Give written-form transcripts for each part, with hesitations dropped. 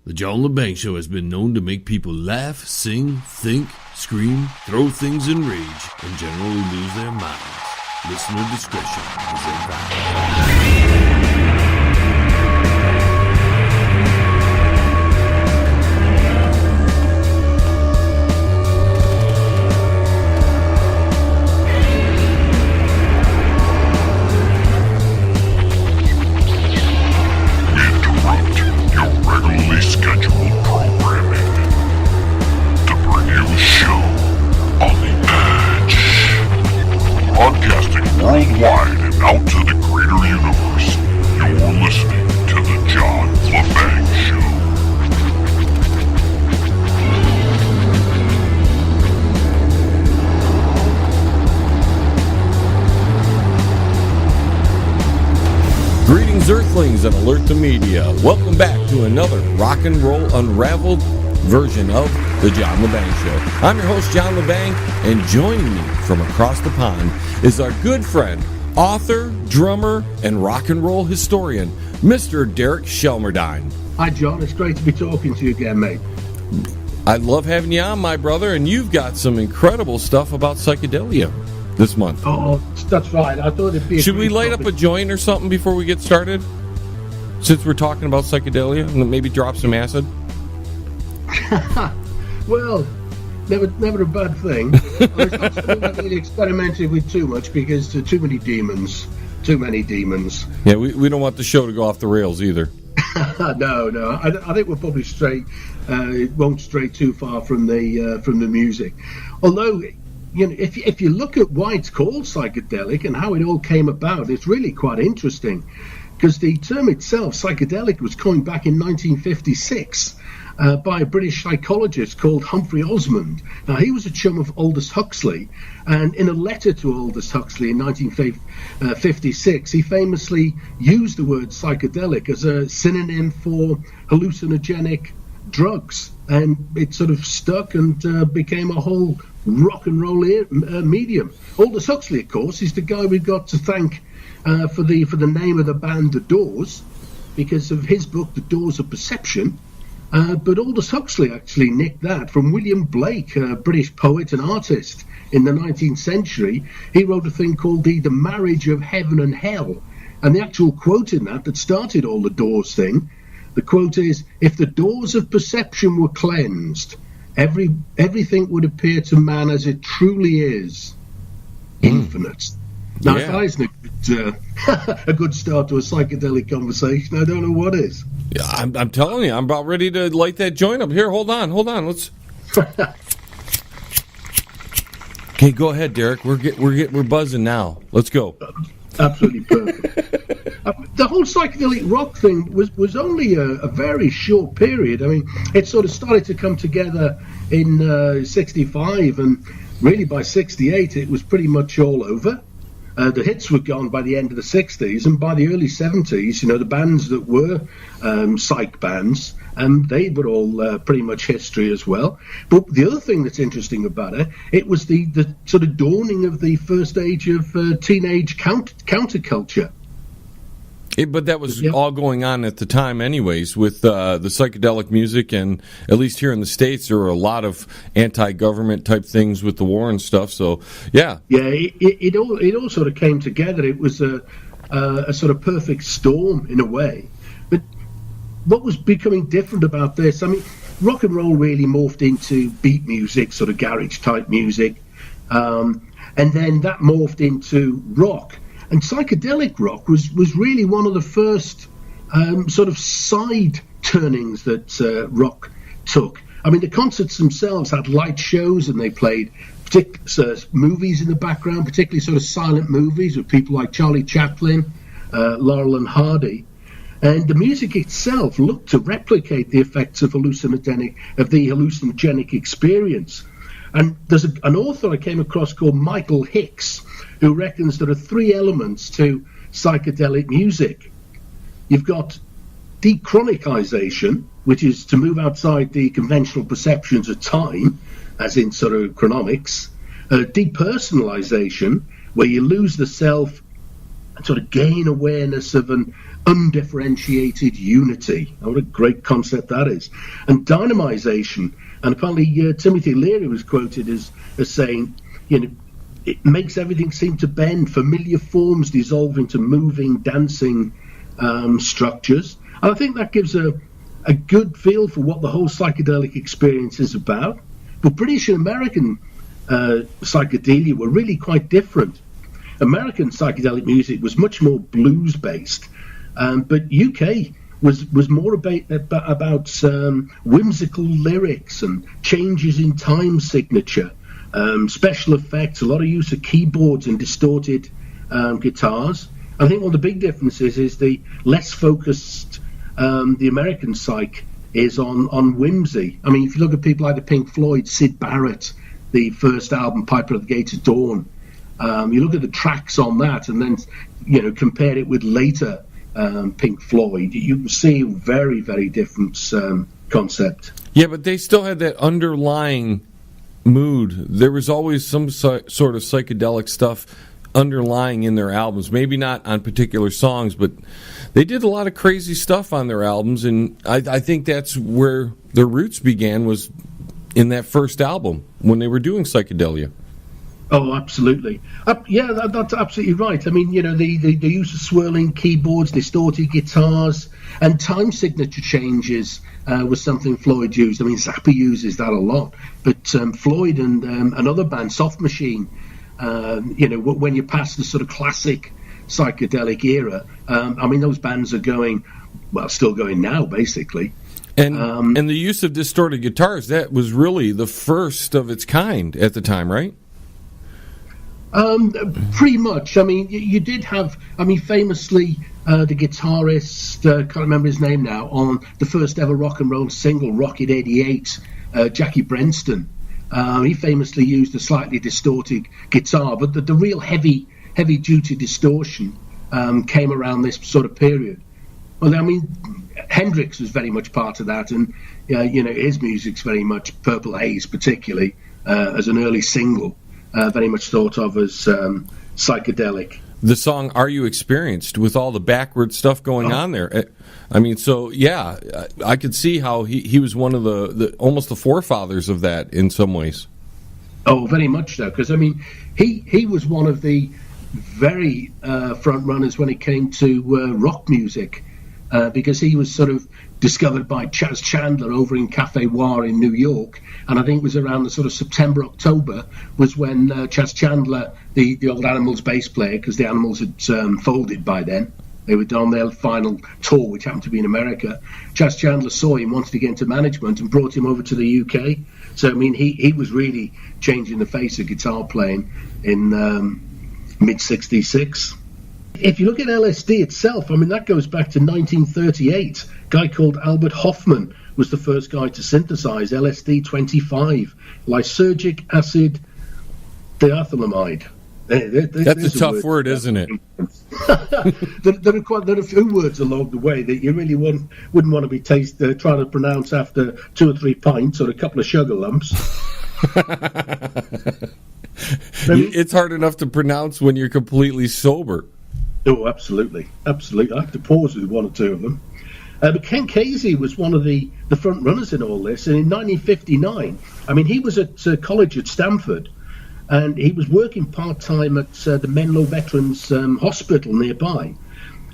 The John Lebang Show has been known to make people laugh, sing, think, scream, throw things in rage, and generally lose their minds. Listener discretion is advised. Worldwide and out to the greater universe, you're listening to the John Lebang Show. Greetings, Earthlings, and alert the media. Welcome back to another rock and roll unraveled version of the John Lebang Show. I'm your host, John Lebang, and joining me from across the pond is our good friend, author, drummer, and rock and roll historian, Mr. Derek Shelmerdine. Hi, John. It's great to be talking to you again, mate. I love having you on, my brother, and you've got some incredible stuff about psychedelia this month. Oh, that's right. I thought it'd be. Should we light up a joint or something before we get started? Since we're talking about psychedelia, and maybe drop some acid? Well, never a bad thing. I'm not really experimenting with too much because there are too many demons. Yeah, we don't want the show to go off the rails either. No. I think we're probably it won't stray too far from the music. Although, you know, if you look at why it's called psychedelic and how it all came about, it's really quite interesting. Because the term itself, psychedelic, was coined back in 1956. By a British psychologist called Humphrey Osmond. Now, he was a chum of Aldous Huxley, and in a letter to Aldous Huxley in 1956, he famously used the word psychedelic as a synonym for hallucinogenic drugs, and it sort of stuck and became a whole rock and roll medium. Aldous Huxley, of course, is the guy we've got to thank for the name of the band, The Doors, because of his book, The Doors of Perception. But Aldous Huxley actually nicked that from William Blake, a British poet and artist in the 19th century. He wrote a thing called the Marriage of Heaven and Hell. And the actual quote in that started all the Doors thing, the quote is, "If the doors of perception were cleansed, everything would appear to man as it truly is, infinite." Now, if that isn't a good start to a psychedelic conversation, I don't know what is. Yeah, I'm telling you, I'm about ready to light that joint up. Here, hold on. Let's. Okay, go ahead, Derek. We're buzzing now. Let's go. Absolutely perfect. The whole psychedelic rock thing was only a very short period. I mean, it sort of started to come together in '65, and really by '68, it was pretty much all over. The hits were gone by the end of the 60s, and by the early 70s, you know, the bands that were psych bands, they were all pretty much history as well. But the other thing that's interesting about it was the sort of dawning of the first age of teenage counterculture. But that was all going on at the time anyways with the psychedelic music, and at least here in the States there were a lot of anti-government type things with the war and stuff, so it all sort of came together. It was a sort of perfect storm in a way. But what was becoming different about this, I mean, rock and roll really morphed into beat music, sort of garage type music, and then that morphed into rock. And psychedelic rock was really one of the first sort of side turnings that rock took. I mean, the concerts themselves had light shows, and they played movies in the background, particularly sort of silent movies with people like Charlie Chaplin, Laurel and Hardy. And the music itself looked to replicate the effects of the hallucinogenic experience. And there's an author I came across called Michael Hicks, who reckons there are three elements to psychedelic music. You've got dechronicization, which is to move outside the conventional perceptions of time, as in sort of chronomics. Depersonalization, where you lose the self and sort of gain awareness of undifferentiated unity. Oh, what a great concept that is. And dynamization. And apparently Timothy Leary was quoted as saying, it makes everything seem to bend. Familiar forms dissolve into moving, dancing structures. And I think that gives a good feel for what the whole psychedelic experience is about. But British and American psychedelia were really quite different. American psychedelic music was much more blues-based, but UK was more about whimsical lyrics and changes in time signature, special effects, a lot of use of keyboards and distorted guitars. I think one of the big differences is the less focused the American psych is on whimsy. I mean, if you look at people like the Pink Floyd, Syd Barrett, the first album, Piper at the Gates of Dawn, you look at the tracks on that and then, compare it with later Pink Floyd, you see a very, very different concept. Yeah, but they still had that underlying mood. There was always some sort of psychedelic stuff underlying in their albums. Maybe not on particular songs, but they did a lot of crazy stuff on their albums, and I think that's where their roots began, was in that first album when they were doing psychedelia. Oh, absolutely. That's absolutely right. I mean, the use of swirling keyboards, distorted guitars, and time signature changes was something Floyd used. I mean, Zappa uses that a lot. But Floyd and another band, Soft Machine, when you pass the sort of classic psychedelic era, I mean, those bands are still going now, basically. And the use of distorted guitars, that was really the first of its kind at the time, right? Pretty much. I mean, you did have, famously, the guitarist, can't remember his name now, on the first ever rock and roll single, Rocket 88, Jackie Brenston. He famously used a slightly distorted guitar, but the real heavy-duty distortion came around this sort of period. Well, I mean, Hendrix was very much part of that, and his music's very much Purple Haze, particularly as an early single. Very much thought of as psychedelic. The song "Are You Experienced" with all the backward stuff going on there. I mean, so yeah, I could see how he was one of the almost the forefathers of that in some ways. Oh, very much so. Because I mean, he was one of the very front runners when it came to rock music, because he was sort of discovered by Chas Chandler over in Cafe War in New York, and I think it was around the sort of September, October was when Chas Chandler, the old Animals bass player, because the Animals had folded by then, they were on their final tour, which happened to be in America. Chas Chandler saw him, wanted to get into management, and brought him over to the UK. So I mean, he was really changing the face of guitar playing in mid-66. If you look at LSD itself, I mean, that goes back to 1938. A guy called Albert Hoffman was the first guy to synthesize LSD-25, lysergic acid diethylamide. That's a tough word, isn't it? There are a few words along the way that you really wouldn't want to be trying to pronounce after 2 or 3 pints or a couple of sugar lumps. It's hard enough to pronounce when you're completely sober. Oh, absolutely. Absolutely. I have to pause with 1 or 2 of them. But Ken Kesey was one of the front runners in all this. And in 1959, I mean, he was at college at Stanford, and he was working part-time at the Menlo Veterans Hospital nearby.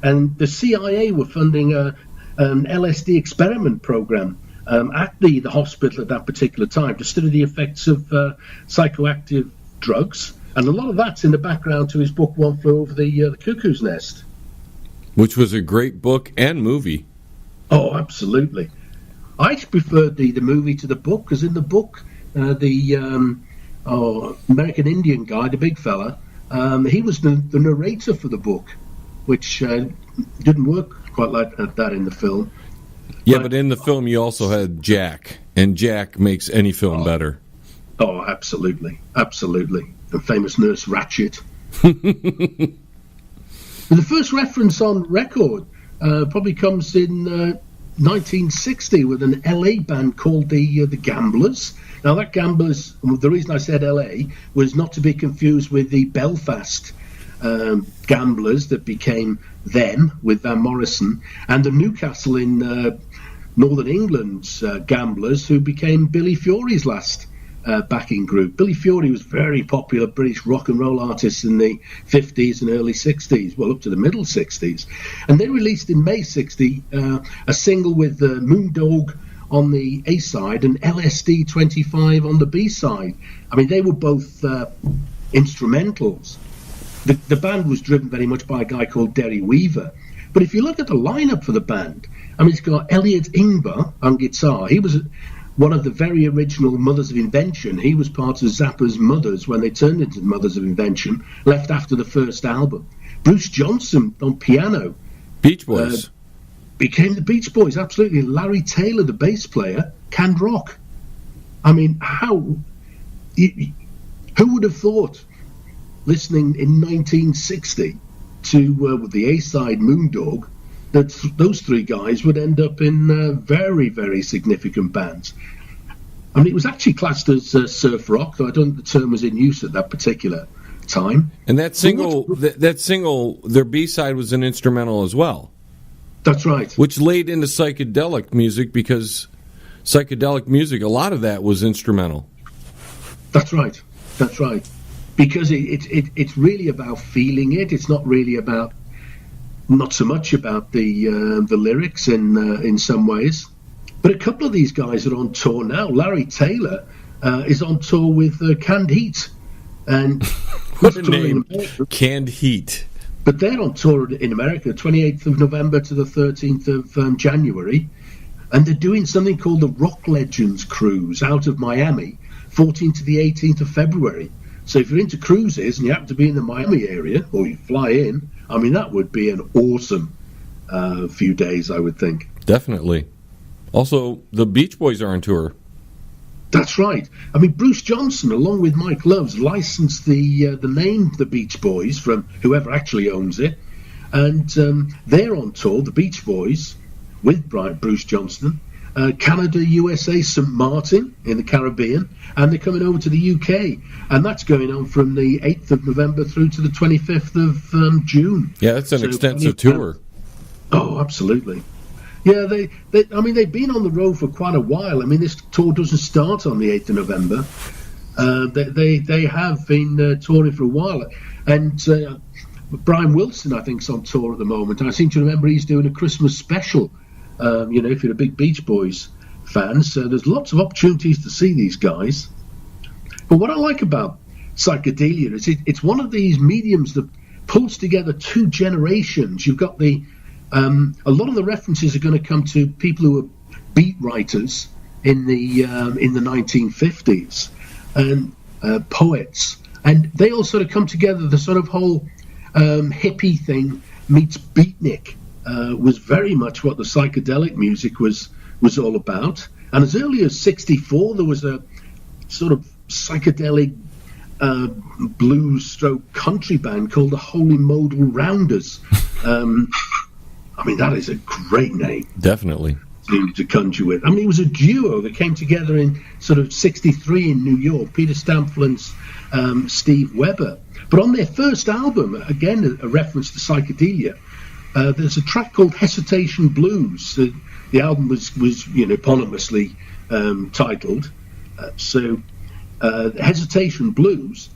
And the CIA were funding an LSD experiment program at the hospital at that particular time to study the effects of psychoactive drugs. And a lot of that's in the background to his book, One Flew Over the Cuckoo's Nest. Which was a great book and movie. Oh, absolutely. I preferred the movie to the book, because in the book, the American Indian guy, the big fella, he was the narrator for the book, which didn't work quite like that in the film. Yeah, but in the film you also had Jack, and Jack makes any film better. Oh, absolutely. Absolutely. The famous Nurse Ratched. The first reference on record probably comes in 1960 with an LA band called the Gamblers. Now, that Gamblers, the reason I said LA was not to be confused with the Belfast Gamblers that became Them with Van Morrison, and the Newcastle in Northern England's Gamblers, who became Billy Fury's last backing group. Billy Fury was very popular British rock and roll artist in the 50s and early 60s, well, up to the middle 60s. And they released in May 60 a single with Moondog on the A side and LSD 25 on the B side. I mean, they were both instrumentals. The band was driven very much by a guy called Derry Weaver. But if you look at the lineup for the band, I mean, it's got Elliot Ingber on guitar. He was one of the very original Mothers of Invention. He was part of Zappa's Mothers when they turned into Mothers of Invention, left after the first album. Bruce Johnson on piano. Beach Boys. Became the Beach Boys, absolutely. Larry Taylor, the bass player, canned rock. I mean, who would have thought, listening in 1960 to the A-side Moondog, that those three guys would end up in very, very significant bands. I mean, it was actually classed as surf rock, though I don't think the term was in use at that particular time. And that single, their B-side was an instrumental as well. That's right. Which laid into psychedelic music, because psychedelic music, a lot of that was instrumental. That's right. Because it's really about feeling it. It's not really about, not so much about the lyrics in some ways. But a couple of these guys are on tour now. Larry Taylor is on tour with Canned Heat. And what a name, Canned Heat. But they're on tour in America, 28th of November to the 13th of January. And they're doing something called the Rock Legends Cruise out of Miami, 14th to the 18th of February. So if you're into cruises and you happen to be in the Miami area, or you fly in, I mean, that would be an awesome few days, I would think. Definitely. Also, the Beach Boys are on tour. That's right. I mean, Bruce Johnson, along with Mike Loves, licensed the name The Beach Boys from whoever actually owns it. And they're on tour, the Beach Boys, with Bruce Johnson, Canada, USA, St. Martin in the Caribbean, and they're coming over to the UK. And that's going on from the 8th of November through to the 25th of June. Yeah, that's an extensive tour. Oh, absolutely. Yeah, I mean, they've been on the road for quite a while. I mean, this tour doesn't start on the 8th of November. They have been touring for a while. And Brian Wilson, I think, is on tour at the moment. I seem to remember he's doing a Christmas special, if you're a big Beach Boys fan. So there's lots of opportunities to see these guys. But what I like about psychedelia is it's one of these mediums that pulls together two generations. You've got a lot of the references are going to come to people who were beat writers in the 1950s and poets, and they all sort of come together. The sort of whole hippie thing meets beatnik was very much what the psychedelic music was all about. And as early as '64, there was a sort of psychedelic blues stroke country band called the Holy Modal Rounders. I mean, that is a great name. Definitely. To conjure with. I mean, it was a duo that came together in sort of '63 in New York, Peter Stamplins, Steve Weber. But on their first album, again, a reference to psychedelia, there's a track called Hesitation Blues. The album was eponymously titled. Hesitation Blues.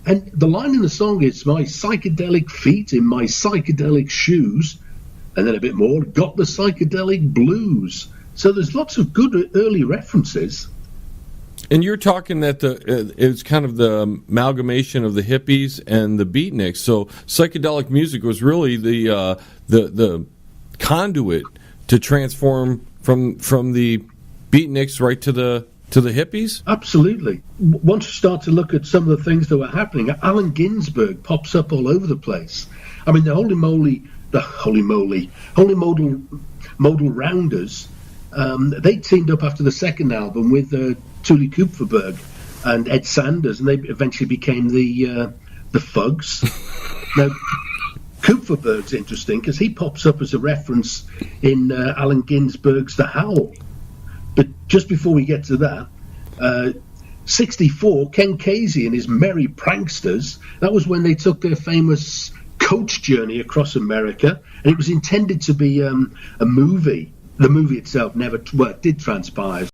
And the line in the song is, "My psychedelic feet in my psychedelic shoes," and then a bit more, "got the psychedelic blues." So there's lots of good early references. And you're talking that it's kind of the amalgamation of the hippies and the beatniks. So psychedelic music was really the conduit to transform from the beatniks right to the hippies? Absolutely. Once you start to look at some of the things that were happening, Allen Ginsberg pops up all over the place. I mean, the Holy Modal Rounders, they teamed up after the second album with Tuli Kupferberg and Ed Sanders, and they eventually became the Fugs. Now, Kupferberg's interesting because he pops up as a reference in Allen Ginsberg's The Howl. But just before we get to that, '64, Ken Casey and his Merry Pranksters. That was when they took their famous coach journey across America, and it was intended to be a movie. The movie itself never, well, it did transpire.